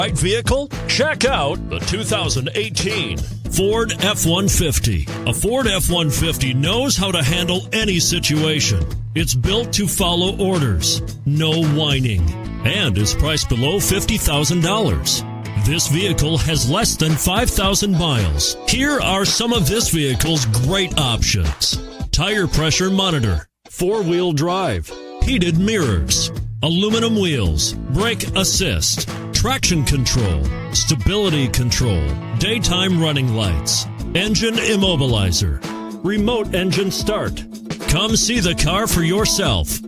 Right vehicle? Check out the 2018 Ford F-150. A Ford F-150 knows how to handle any situation. It's built to follow orders, no whining, and is priced below $50,000. This vehicle has less than 5,000 miles. Here are some of this vehicle's great options: tire pressure monitor, four-wheel drive, heated mirrors, aluminum wheels, brake assist, traction control, stability control, daytime running lights, engine immobilizer, remote engine start. Come see the car for yourself.